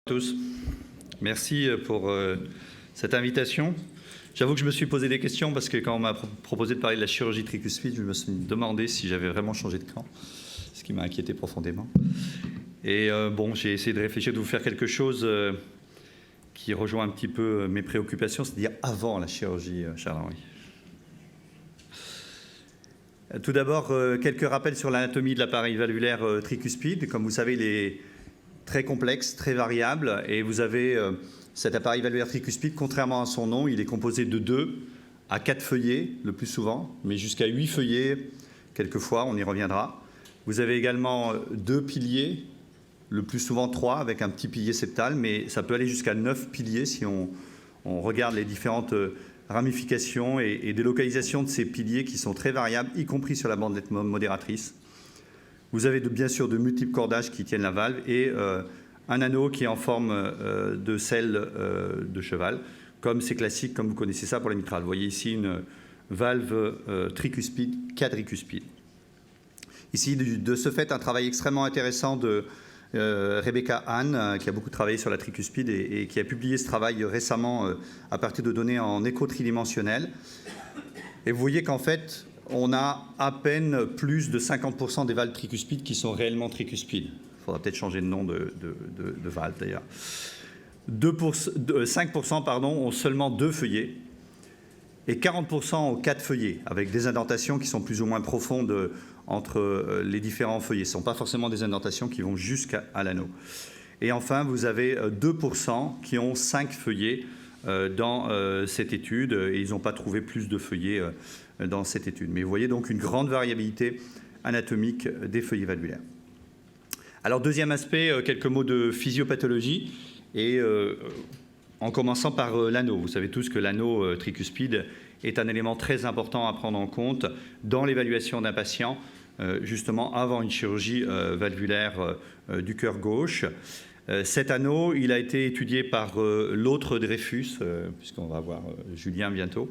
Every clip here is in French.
Tous. Merci pour cette invitation. J'avoue que je me suis posé des questions parce que quand on m'a proposé de parler de la chirurgie tricuspide, je me suis demandé si j'avais vraiment changé de camp, ce qui m'a inquiété profondément. Et bon, j'ai essayé de réfléchir, de vous faire quelque chose qui rejoint un petit peu mes préoccupations, c'est-à-dire avant la chirurgie, Charles-Henri. Tout d'abord, quelques rappels sur l'anatomie de l'appareil valvulaire tricuspide. Comme vous savez, il est très complexe, très variable, et vous avez cet appareil valvulaire tricuspide, contrairement à son nom, il est composé de 2 à 4 feuillets, le plus souvent, mais jusqu'à 8 feuillets, quelquefois, on y reviendra. Vous avez également 2 piliers, le plus souvent 3, avec un petit pilier septal, mais ça peut aller jusqu'à 9 piliers si on regarde les différentes ramifications et délocalisations de ces piliers qui sont très variables, y compris sur la bandelette modératrice. Vous avez bien sûr de multiples cordages qui tiennent la valve et un anneau qui est en forme de selle de cheval, comme c'est classique, comme vous connaissez ça pour les mitrales. Vous voyez ici une valve tricuspide, quadricuspide. Ici, de ce fait, un travail extrêmement intéressant de Rebecca Hahn, qui a beaucoup travaillé sur la tricuspide et qui a publié ce travail récemment à partir de données en écho tridimensionnel. Et vous voyez qu'en fait, on a à peine plus de 50% des valves tricuspides qui sont réellement tricuspides. Il faudra peut-être changer de nom de valve d'ailleurs. 5% ont seulement 2 feuillets et 40% ont 4 feuillets, avec des indentations qui sont plus ou moins profondes entre les différents feuillets. Ce ne sont pas forcément des indentations qui vont jusqu'à l'anneau. Et enfin, vous avez 2% qui ont 5 feuillets dans cette étude, et ils n'ont pas trouvé plus de feuillets dans cette étude. Mais vous voyez donc une grande variabilité anatomique des feuillets valvulaires. Alors, deuxième aspect, quelques mots de physiopathologie, et en commençant par l'anneau. Vous savez tous que l'anneau tricuspide est un élément très important à prendre en compte dans l'évaluation d'un patient, justement avant une chirurgie valvulaire du cœur gauche. Cet anneau, il a été étudié par l'autre Dreyfus, puisqu'on va voir Julien bientôt,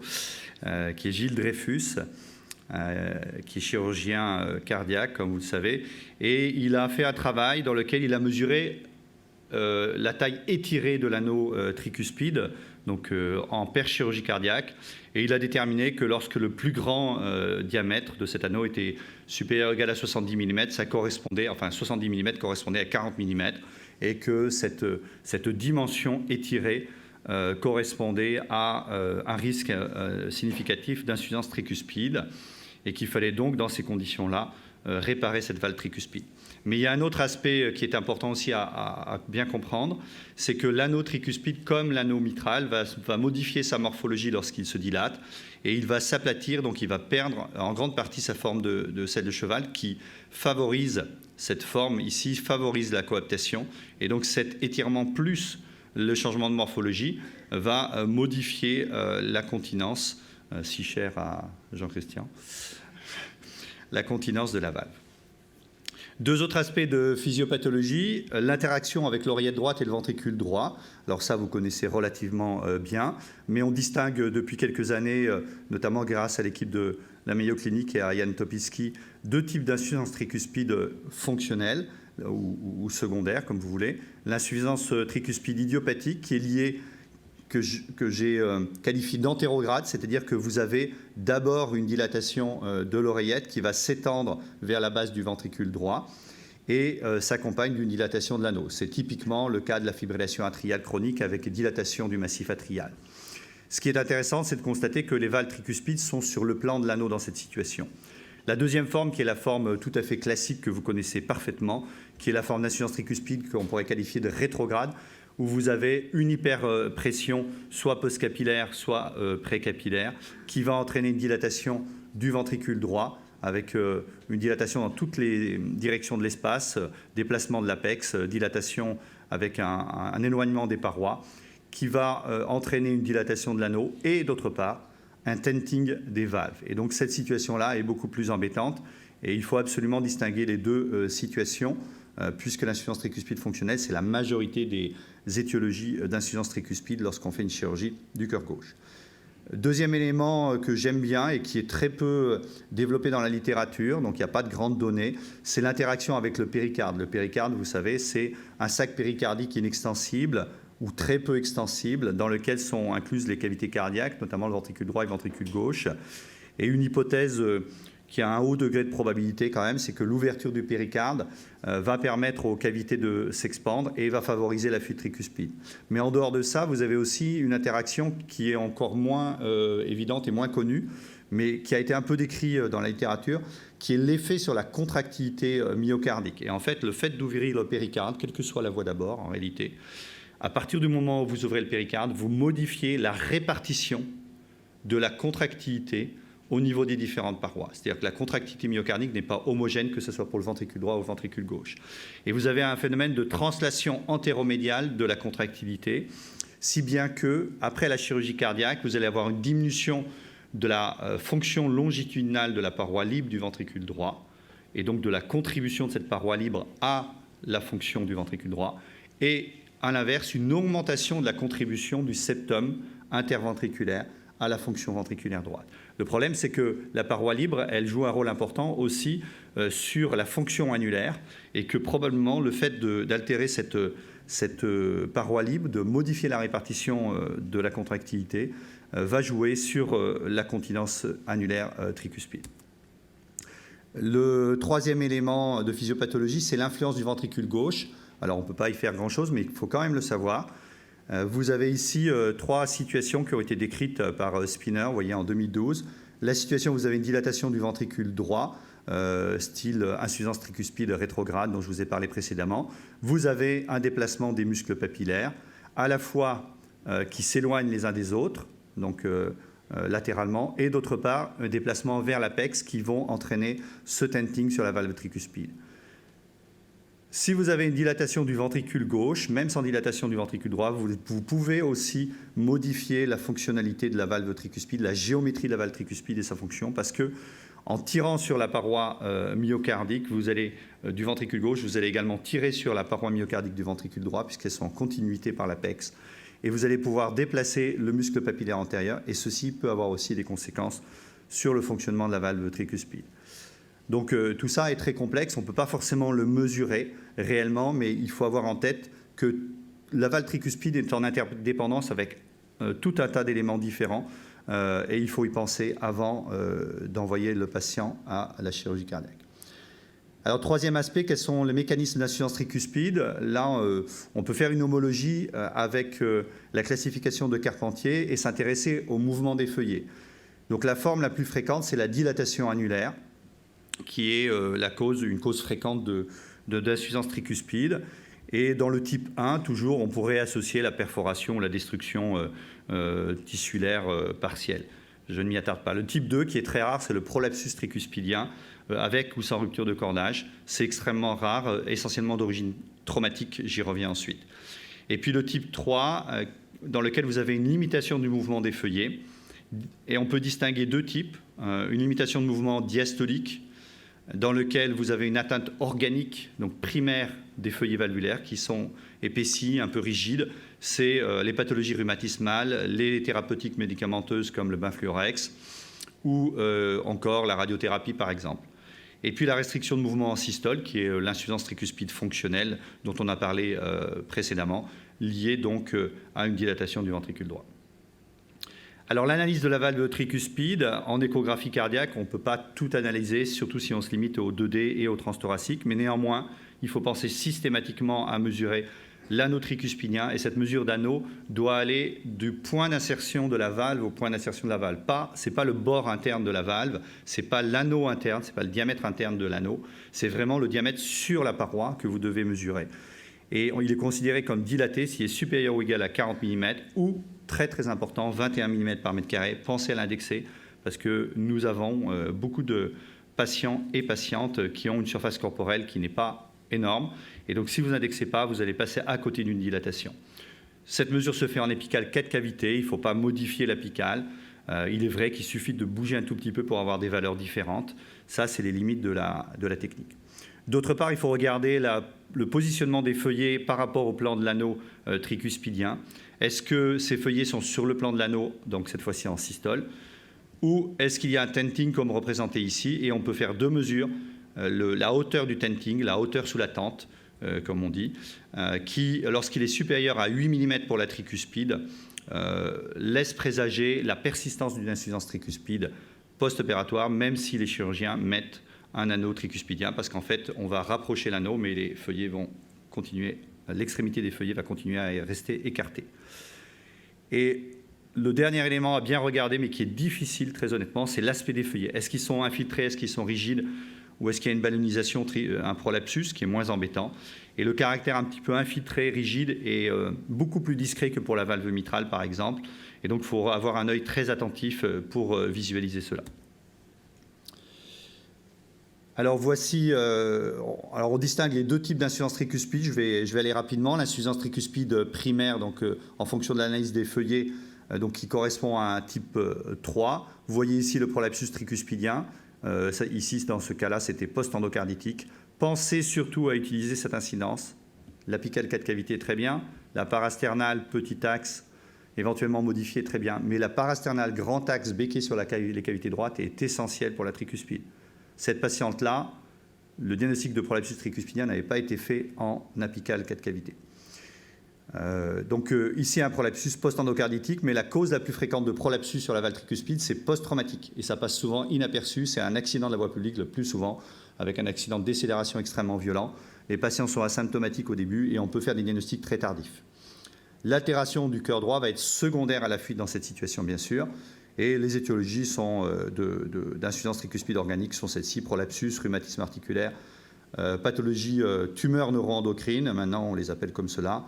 qui est Gilles Dreyfus, qui est chirurgien cardiaque, comme vous le savez. Et il a fait un travail dans lequel il a mesuré la taille étirée de l'anneau tricuspide, donc en per-chirurgie cardiaque. Et il a déterminé que lorsque le plus grand diamètre de cet anneau était supérieur ou égal à 70 mm, ça correspondait, enfin 70 mm correspondait à 40 mm, et que cette dimension étirée correspondait à un risque significatif d'insuffisance tricuspide, et qu'il fallait donc, dans ces conditions-là, réparer cette valve tricuspide. Mais il y a un autre aspect qui est important aussi à bien comprendre, c'est que l'anneau tricuspide, comme l'anneau mitral, va modifier sa morphologie lorsqu'il se dilate, et il va s'aplatir, donc il va perdre en grande partie sa forme de selle de cheval, qui favorise cette forme ici, favorise la coaptation, et donc cet étirement plus le changement de morphologie va modifier la continence, si chère à Jean-Christian, la continence de la valve. 2 autres aspects de physiopathologie, l'interaction avec l'oreillette droite et le ventricule droit. Alors ça, vous connaissez relativement bien, mais on distingue depuis quelques années, notamment grâce à l'équipe de la Mayo Clinic et à Ian Topiski, 2 types d'insuffisance tricuspide fonctionnelle ou secondaire, comme vous voulez. L'insuffisance tricuspide idiopathique, qui est liée, que j'ai qualifié d'antérograde, c'est-à-dire que vous avez d'abord une dilatation de l'oreillette qui va s'étendre vers la base du ventricule droit et s'accompagne d'une dilatation de l'anneau. C'est typiquement le cas de la fibrillation atriale chronique avec dilatation du massif atrial. Ce qui est intéressant, c'est de constater que les valves tricuspides sont sur le plan de l'anneau dans cette situation. La deuxième forme, qui est la forme tout à fait classique que vous connaissez parfaitement, qui est la forme d'insuffisance tricuspide qu'on pourrait qualifier de rétrograde, où vous avez une hyperpression, soit postcapillaire, soit précapillaire, qui va entraîner une dilatation du ventricule droit, avec une dilatation dans toutes les directions de l'espace, déplacement de l'apex, dilatation avec un éloignement des parois, qui va entraîner une dilatation de l'anneau, et d'autre part, un tenting des valves. Et donc cette situation-là est beaucoup plus embêtante, et il faut absolument distinguer les 2 situations, puisque l'insuffisance tricuspide fonctionnelle, c'est la majorité des étiologies d'insuffisance tricuspide lorsqu'on fait une chirurgie du cœur gauche. Deuxième élément que j'aime bien et qui est très peu développé dans la littérature, donc il n'y a pas de grandes données, c'est l'interaction avec le péricarde. Le péricarde, vous savez, c'est un sac péricardique inextensible ou très peu extensible, dans lequel sont incluses les cavités cardiaques, notamment le ventricule droit et le ventricule gauche. Et une hypothèse qui a un haut degré de probabilité quand même, c'est que l'ouverture du péricarde va permettre aux cavités de s'expandre et va favoriser la fuite tricuspide. Mais en dehors de ça, vous avez aussi une interaction qui est encore moins évidente et moins connue, mais qui a été un peu décrite dans la littérature, qui est l'effet sur la contractilité myocardique. Et en fait, le fait d'ouvrir le péricarde, quelle que soit la voie d'abord, en réalité, à partir du moment où vous ouvrez le péricarde, vous modifiez la répartition de la contractilité au niveau des différentes parois. C'est-à-dire que la contractilité myocardique n'est pas homogène, que ce soit pour le ventricule droit ou le ventricule gauche. Et vous avez un phénomène de translation antéromédiale de la contractilité, si bien que, après la chirurgie cardiaque, vous allez avoir une diminution de la fonction longitudinale de la paroi libre du ventricule droit, et donc de la contribution de cette paroi libre à la fonction du ventricule droit, et à l'inverse, une augmentation de la contribution du septum interventriculaire à la fonction ventriculaire droite. Le problème, c'est que la paroi libre, elle joue un rôle important aussi sur la fonction annulaire et que probablement le fait d'altérer cette paroi libre, de modifier la répartition de la contractilité, va jouer sur la continence annulaire tricuspide. Le troisième élément de physiopathologie, c'est l'influence du ventricule gauche. Alors, on ne peut pas y faire grand-chose, mais il faut quand même le savoir. Vous avez ici trois situations qui ont été décrites par Spinner, vous voyez, en 2012. La situation, vous avez une dilatation du ventricule droit, style insuffisance tricuspide rétrograde dont je vous ai parlé précédemment. Vous avez un déplacement des muscles papillaires, à la fois qui s'éloignent les uns des autres, donc latéralement, et d'autre part, un déplacement vers l'apex qui vont entraîner ce tenting sur la valve tricuspide. Si vous avez une dilatation du ventricule gauche, même sans dilatation du ventricule droit, vous pouvez aussi modifier la fonctionnalité de la valve tricuspide, la géométrie de la valve tricuspide et sa fonction, parce que en tirant sur la paroi myocardique du ventricule gauche, vous allez également tirer sur la paroi myocardique du ventricule droit, puisqu'elles sont en continuité par l'apex, et vous allez pouvoir déplacer le muscle papillaire antérieur, et ceci peut avoir aussi des conséquences sur le fonctionnement de la valve tricuspide. Donc tout ça est très complexe, on ne peut pas forcément le mesurer réellement, mais il faut avoir en tête que la valve tricuspide est en interdépendance avec tout un tas d'éléments différents et il faut y penser avant d'envoyer le patient à la chirurgie cardiaque. Alors troisième aspect, quels sont les mécanismes d'insuffisance tricuspide? Là, on peut faire une homologie avec la classification de Carpentier et s'intéresser au mouvement des feuillets. Donc la forme la plus fréquente, c'est la dilatation annulaire, qui est une cause fréquente d'insuffisance tricuspide. Et dans le type 1, toujours, on pourrait associer la perforation ou la destruction tissulaire partielle. Je ne m'y attarde pas. Le type 2, qui est très rare, c'est le prolapsus tricuspidien, avec ou sans rupture de cordage. C'est extrêmement rare, essentiellement d'origine traumatique, j'y reviens ensuite. Et puis le type 3, dans lequel vous avez une limitation du mouvement des feuillets. Et on peut distinguer deux types. Une limitation de mouvement diastolique, dans lequel vous avez une atteinte organique, donc primaire des feuillets valvulaires, qui sont épaissis, un peu rigides. C'est les pathologies rhumatismales, les thérapeutiques médicamenteuses comme le Benfluorex, ou encore la radiothérapie par exemple. Et puis la restriction de mouvement en systole, qui est l'insuffisance tricuspide fonctionnelle, dont on a parlé précédemment, liée donc à une dilatation du ventricule droit. Alors l'analyse de la valve tricuspide en échographie cardiaque, on ne peut pas tout analyser, surtout si on se limite au 2D et au transthoracique, mais néanmoins, il faut penser systématiquement à mesurer l'anneau tricuspidien, et cette mesure d'anneau doit aller du point d'insertion de la valve au point d'insertion de la valve. Ce n'est pas le bord interne de la valve, ce n'est pas l'anneau interne, ce n'est pas le diamètre interne de l'anneau, c'est vraiment le diamètre sur la paroi que vous devez mesurer. Et il est considéré comme dilaté s'il est supérieur ou égal à 40 mm ou, très très important, 21 mm par mètre carré. Pensez à l'indexer parce que nous avons beaucoup de patients et patientes qui ont une surface corporelle qui n'est pas énorme. Et donc si vous n'indexez pas, vous allez passer à côté d'une dilatation. Cette mesure se fait en apicale 4 cavités, il ne faut pas modifier l'apicale. Il est vrai qu'il suffit de bouger un tout petit peu pour avoir des valeurs différentes. Ça, c'est les limites de la technique. D'autre part, il faut regarder le positionnement des feuillets par rapport au plan de l'anneau tricuspidien. Est-ce que ces feuillets sont sur le plan de l'anneau, donc cette fois-ci en systole, ou est-ce qu'il y a un tenting comme représenté ici, et on peut faire deux mesures, la hauteur du tenting, la hauteur sous la tente, comme on dit, qui, lorsqu'il est supérieur à 8 mm pour la tricuspide, laisse présager la persistance d'une insuffisance tricuspide post-opératoire, même si les chirurgiens mettent un anneau tricuspidien, parce qu'en fait, on va rapprocher l'anneau, mais les feuillets vont continuer, l'extrémité des feuillets va continuer à rester écartée. Et le dernier élément à bien regarder, mais qui est difficile, très honnêtement, c'est l'aspect des feuillets. Est-ce qu'ils sont infiltrés, est-ce qu'ils sont rigides, ou est-ce qu'il y a une ballonisation, un prolapsus, qui est moins embêtant. Et le caractère un petit peu infiltré, rigide, est beaucoup plus discret que pour la valve mitrale, par exemple. Et donc, il faut avoir un œil très attentif pour visualiser cela. Alors voici, alors on distingue les deux types d'insuffisance tricuspide. Je vais aller rapidement. L'insuffisance tricuspide primaire, donc en fonction de l'analyse des feuillets, donc qui correspond à un type 3. Vous voyez ici le prolapsus tricuspidien. Ici, dans ce cas-là, c'était post-endocarditique. Pensez surtout à utiliser cette incidence. L'apicale 4 cavités, très bien. La parasternale, petit axe, éventuellement modifié, très bien. Mais la parasternale, grand axe, béqué sur les cavités droites, est essentielle pour la tricuspide. Cette patiente-là, le diagnostic de prolapsus tricuspidien n'avait pas été fait en apicale 4 cavités. Donc ici, un prolapsus post-endocarditique, mais la cause la plus fréquente de prolapsus sur la valve tricuspide, c'est post-traumatique. Et ça passe souvent inaperçu. C'est un accident de la voie publique le plus souvent, avec un accident de décélération extrêmement violent. Les patients sont asymptomatiques au début et on peut faire des diagnostics très tardifs. L'altération du cœur droit va être secondaire à la fuite dans cette situation, bien sûr. Et les étiologies d'insuffisance tricuspide organique sont celles-ci: prolapsus, rhumatisme articulaire, pathologie tumeur neuroendocrine, maintenant on les appelle comme cela,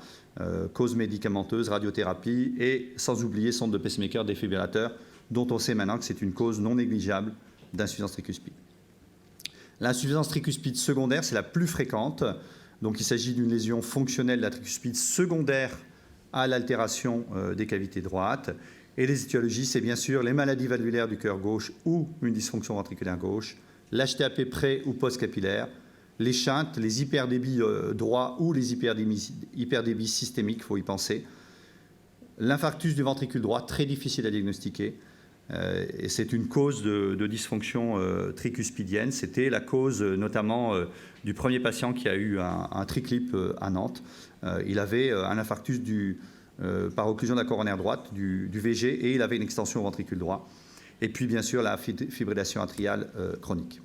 cause médicamenteuse, radiothérapie, et sans oublier sonde de pacemaker, défibrillateur, dont on sait maintenant que c'est une cause non négligeable d'insuffisance tricuspide. L'insuffisance tricuspide secondaire, c'est la plus fréquente. Donc il s'agit d'une lésion fonctionnelle de la tricuspide secondaire à l'altération des cavités droites. Et les étiologies, c'est bien sûr les maladies valvulaires du cœur gauche ou une dysfonction ventriculaire gauche, l'HTAP pré- ou post-capillaire, les shunts, les hyperdébits droits ou les hyperdébits systémiques, il faut y penser. L'infarctus du ventricule droit, très difficile à diagnostiquer. Et c'est une cause de dysfonction tricuspidienne. C'était la cause notamment du premier patient qui a eu un triclip à Nantes. Il avait un infarctus par occlusion de la coronaire droite, du VG, et il avait une extension au ventricule droit. Et puis, bien sûr, la fibrillation atriale chronique.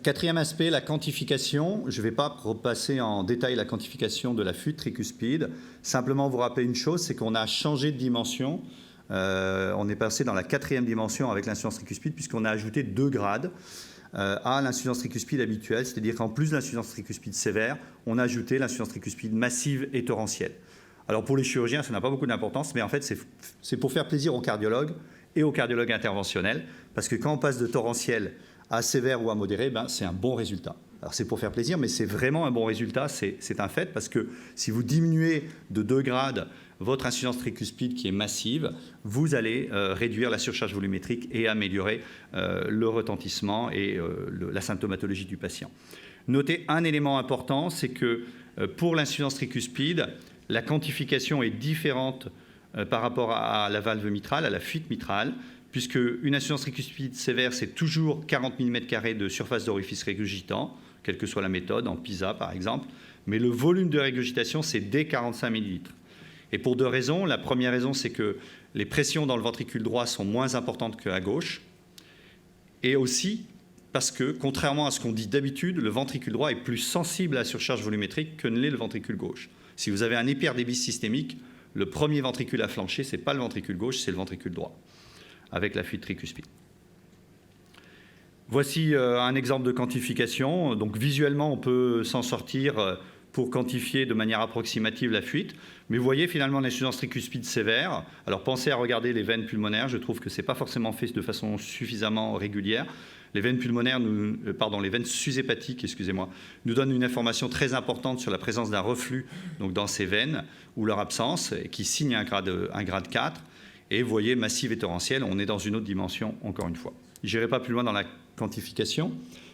Quatrième aspect, la quantification. Je ne vais pas repasser en détail la quantification de la fuite tricuspide. Simplement vous rappeler une chose, c'est qu'on a changé de dimension. On est passé dans la 4e dimension avec l'insuffisance tricuspide, puisqu'on a ajouté 2 grades à l'insuffisance tricuspide habituelle. C'est-à-dire qu'en plus de l'insuffisance tricuspide sévère, on a ajouté l'insuffisance tricuspide massive et torrentielle. Alors pour les chirurgiens, ça n'a pas beaucoup d'importance, mais en fait, c'est pour faire plaisir aux cardiologues et aux cardiologues interventionnels, parce que quand on passe de torrentiel à sévère ou à modéré, c'est un bon résultat. Alors c'est pour faire plaisir, mais c'est vraiment un bon résultat, c'est un fait, parce que si vous diminuez de 2 grades votre insuffisance tricuspide qui est massive, vous allez réduire la surcharge volumétrique et améliorer le retentissement et la symptomatologie du patient. Notez un élément important, c'est que pour l'insuffisance tricuspide, la quantification est différente par rapport à la valve mitrale, à la fuite mitrale, puisque une insuffisance tricuspide sévère, c'est toujours 40 mm² de surface d'orifice régurgitant, quelle que soit la méthode, en PISA par exemple, mais le volume de régurgitation, c'est dès 45 ml. Et pour 2 raisons. La première raison, c'est que les pressions dans le ventricule droit sont moins importantes qu'à gauche, et aussi parce que, contrairement à ce qu'on dit d'habitude, le ventricule droit est plus sensible à la surcharge volumétrique que ne l'est le ventricule gauche. Si vous avez un hyperdébit systémique, le premier ventricule à flancher, ce n'est pas le ventricule gauche, c'est le ventricule droit, avec la fuite tricuspide. Voici un exemple de quantification. Donc visuellement, on peut s'en sortir pour quantifier de manière approximative la fuite. Mais vous voyez finalement l'insuffisance tricuspide sévère. Alors pensez à regarder les veines pulmonaires. Je trouve que ce n'est pas forcément fait de façon suffisamment régulière. Les veines pulmonaires, les veines sus-hépatiques, excusez-moi, nous donnent une information très importante sur la présence d'un reflux donc dans ces veines ou leur absence, qui signe un grade 4. Et vous voyez, massive et torrentielle, on est dans une autre dimension, encore une fois. Je n'irai pas plus loin dans la quantification.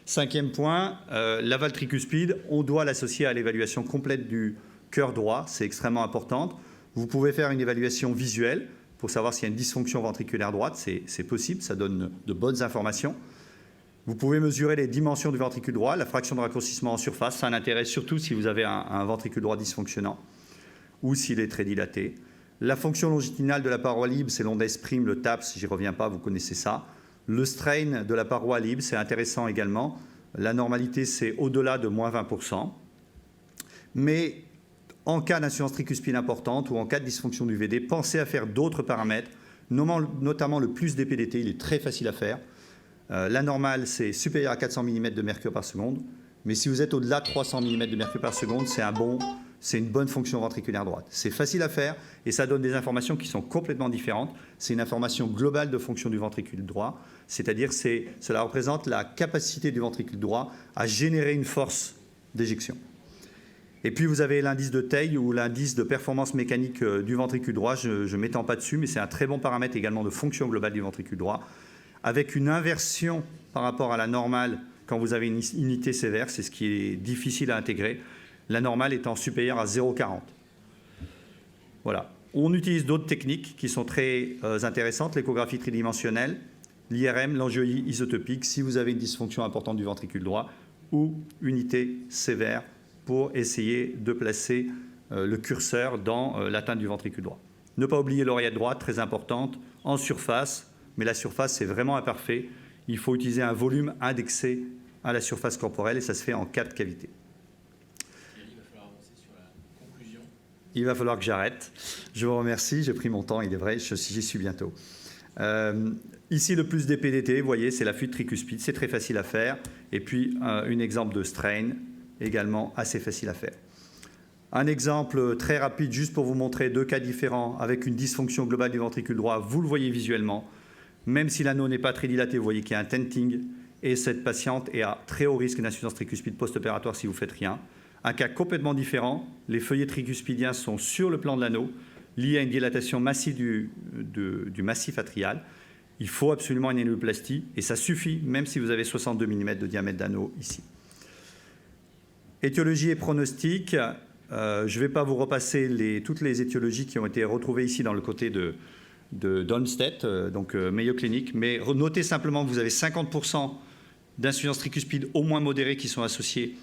5e point, la valve tricuspide, on doit l'associer à l'évaluation complète du cœur droit. C'est extrêmement important. Vous pouvez faire une évaluation visuelle pour savoir s'il y a une dysfonction ventriculaire droite. C'est possible, ça donne de bonnes informations. Vous pouvez mesurer les dimensions du ventricule droit, la fraction de raccourcissement en surface. Ça a un intérêt surtout si vous avez un ventricule droit dysfonctionnant ou s'il est très dilaté. La fonction longitudinale de la paroi libre, c'est l'onde S', le TAPS, j'y reviens pas, vous connaissez ça. Le strain de la paroi libre, c'est intéressant également. La normalité, c'est au-delà de moins 20%. Mais en cas d'insuffisance tricuspide importante ou en cas de dysfonction du VD, pensez à faire d'autres paramètres, notamment le plus des PDT, il est très facile à faire. La normale, c'est supérieur à 400 mm de mercure par seconde. Mais si vous êtes au-delà de 300 mm de mercure par seconde, c'est une bonne fonction ventriculaire droite. C'est facile à faire et ça donne des informations qui sont complètement différentes. C'est une information globale de fonction du ventricule droit, c'est-à-dire cela représente la capacité du ventricule droit à générer une force d'éjection. Et puis vous avez l'indice de Theil ou l'indice de performance mécanique du ventricule droit. Je ne m'étends pas dessus, mais c'est un très bon paramètre également de fonction globale du ventricule droit, avec une inversion par rapport à la normale quand vous avez une unité sévère. C'est ce qui est difficile à intégrer. La normale étant supérieure à 0,40. Voilà. On utilise d'autres techniques qui sont très intéressantes, l'échographie tridimensionnelle, l'IRM, l'angioïdie isotopique, si vous avez une dysfonction importante du ventricule droit, ou unité sévère pour essayer de placer le curseur dans l'atteinte du ventricule droit. Ne pas oublier l'oreillette droite, très importante, en surface, mais la surface c'est vraiment imparfait. Il faut utiliser un volume indexé à la surface corporelle et ça se fait en 4 cavités. Il va falloir que j'arrête. Je vous remercie, j'ai pris mon temps, il est vrai, j'y suis bientôt. Ici, le plus des PDT, vous voyez, c'est la fuite tricuspide, c'est très facile à faire. Et puis, un exemple de strain, également assez facile à faire. Un exemple très rapide, juste pour vous montrer 2 cas différents, avec une dysfonction globale du ventricule droit, vous le voyez visuellement. Même si l'anneau n'est pas très dilaté, vous voyez qu'il y a un tenting, et cette patiente est à très haut risque d'insuffisance tricuspide post-opératoire si vous ne faites rien. Un cas complètement différent, les feuillets tricuspidiens sont sur le plan de l'anneau, liés à une dilatation massive du massif atrial. Il faut absolument une annuloplastie, et ça suffit, même si vous avez 62 mm de diamètre d'anneau ici. Étiologie et pronostic. Je ne vais pas vous repasser toutes les étiologies qui ont été retrouvées ici dans le côté de d'Olmsted, donc Mayo Clinic, mais notez simplement que vous avez 50% d'insuffisance tricuspide au moins modérée qui sont associées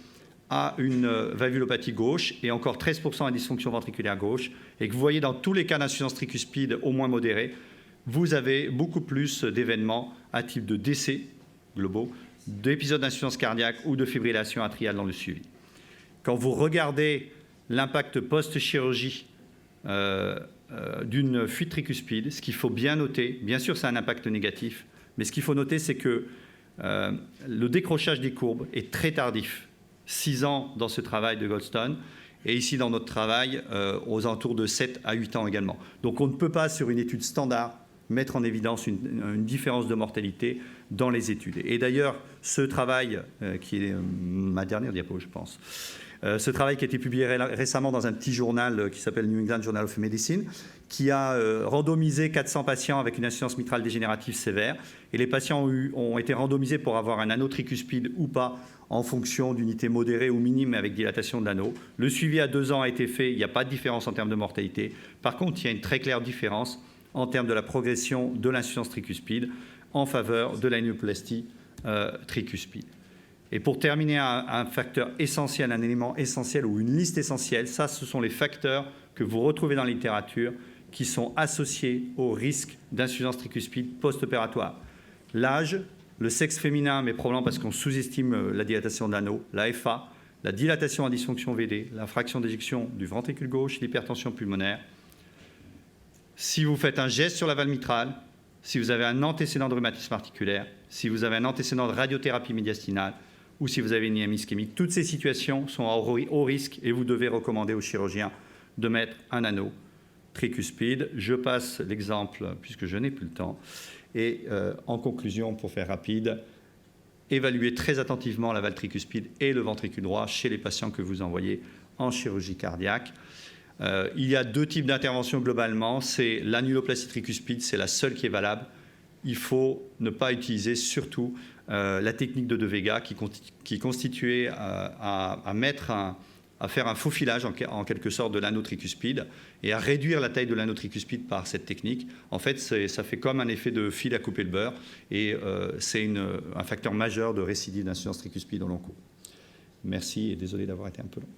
à une valvulopathie gauche et encore 13% à dysfonction ventriculaire gauche, et que vous voyez dans tous les cas d'insuffisance tricuspide au moins modérée, vous avez beaucoup plus d'événements à type de décès globaux, d'épisodes d'insuffisance cardiaque ou de fibrillation atriale dans le suivi. Quand vous regardez l'impact post-chirurgie d'une fuite tricuspide, ce qu'il faut bien noter, bien sûr c'est un impact négatif, mais ce qu'il faut noter c'est que le décrochage des courbes est très tardif. 6 ans dans ce travail de Goldstone, et ici dans notre travail, aux alentours de 7 à 8 ans également. Donc on ne peut pas, sur une étude standard, mettre en évidence une différence de mortalité dans les études. Et d'ailleurs, ce travail, qui est ma dernière diapo, je pense, ce travail qui a été publié récemment dans un petit journal qui s'appelle New England Journal of Medicine, qui a randomisé 400 patients avec une insuffisance mitrale dégénérative sévère. Et les patients ont été randomisés pour avoir un anneau tricuspide ou pas, en fonction d'unités modérées ou minimes avec dilatation de l'anneau. Le suivi à 2 ans a été fait, il n'y a pas de différence en termes de mortalité. Par contre, il y a une très claire différence en termes de la progression de l'insuffisance tricuspide en faveur de l'annuloplastie tricuspide. Et pour terminer, un facteur essentiel, un élément essentiel ou une liste essentielle, ça, ce sont les facteurs que vous retrouvez dans la littérature qui sont associés au risque d'insuffisance tricuspide post-opératoire. L'âge, le sexe féminin, mais probablement parce qu'on sous-estime la dilatation de l'anneau, la FA, la dilatation à dysfonction VD, la fraction d'éjection du ventricule gauche, l'hypertension pulmonaire. Si vous faites un geste sur la valve mitrale, si vous avez un antécédent de rhumatisme articulaire, si vous avez un antécédent de radiothérapie médiastinale ou si vous avez une IM ischémique, toutes ces situations sont à haut risque et vous devez recommander au chirurgien de mettre un anneau tricuspide. Je passe l'exemple puisque je n'ai plus le temps. Et en conclusion, pour faire rapide, évaluez très attentivement la valve tricuspide et le ventricule droit chez les patients que vous envoyez en chirurgie cardiaque. Il y a 2 types d'interventions globalement. C'est l'annuloplastie tricuspide, c'est la seule qui est valable. il faut ne pas utiliser surtout la technique de De Vega qui constituait à faire un faux filage en quelque sorte de l'anneau tricuspide et à réduire la taille de l'anneau tricuspide par cette technique. En fait, ça fait comme un effet de fil à couper le beurre et c'est un facteur majeur de récidive d'insuffisance tricuspide au long cours. Merci et désolé d'avoir été un peu long.